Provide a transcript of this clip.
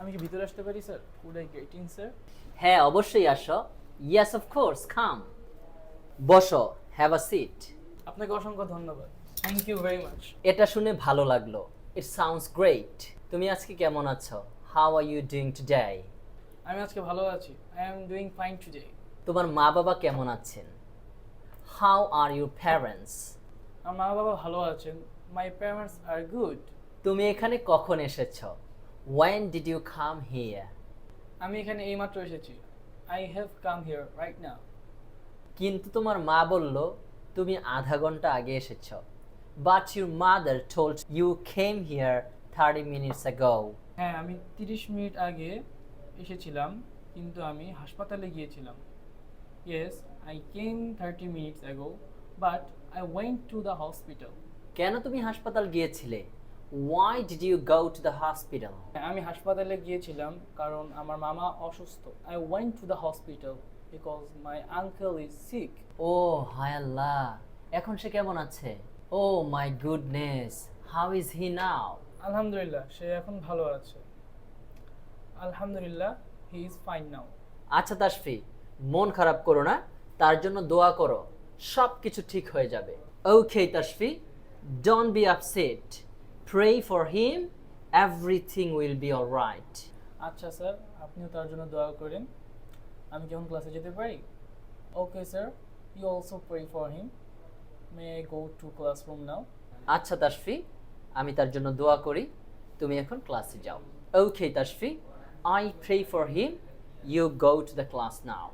আমি কি ভিতরে আসতে পারি sir? Could I get in sir? হ্যাঁ অবশ্যই আসো। Yes of course come. বসো, হ্যাভ আ সিট। আপনাকে অসংখ্য ধন্যবাদ। Thank you very much. এটা শুনে ভালো লাগলো। It sounds great. তুমি আজকে কেমন আছো? How are you doing today? আমি আজকে ভালো আছি। I am doing fine today. তোমার মা বাবা কেমন আছেন? How are your parents? আমার মা বাবা ভালো আছেন। My parents R good. তুমি এখানে কখন এসেছো? When did you come here? আমি এখানে এইমাত্র এসেছি। I have come here right now. কিন্তু তোমার মা বলল তুমি আধা ঘন্টা আগে এসেছো। But your mother told you came here 30 minutes ago. হ্যাঁ, আমি 30 মিনিট আগে এসেছিলাম, কিন্তু আমি হাসপাতালে গিয়েছিলাম। Yes, I came 30 minutes ago, but I went to the hospital. কেন তুমি হাসপাতাল গিয়েছিলে? Why did you go to the hospital? আমি হাসপাতালে গিয়েছিলাম কারণ আমার মামা অসুস্থ। I went to the hospital because my uncle is sick. ও হায় আল্লাহ, এখন সে কেমন আছে? Oh my goodness, how is he now? আলহামদুলিল্লাহ, সে এখন ভালো আছে। আলহামদুলিল্লাহ, হি ইজ ফাইন নাও। আচ্ছা তাসফি, মন খারাপ করো না, তার জন্য দোয়া করো, সব কিছু ঠিক হয়ে যাবে। Okay Tasfi, don't be upset, pray for him, everything will be alright. আচ্ছা স্যার, আপনিও তার জন্য দোয়া করেন। আমি কি এখন ক্লাসে যেতে পারি? Okay sir, you also pray for him. May I go to classroom now? আচ্ছা তাসফি, আমি তার জন্য দোয়া করি, তুমি এখন ক্লাসে যাও। Okay Tasfi, I pray for him, you go to the class now.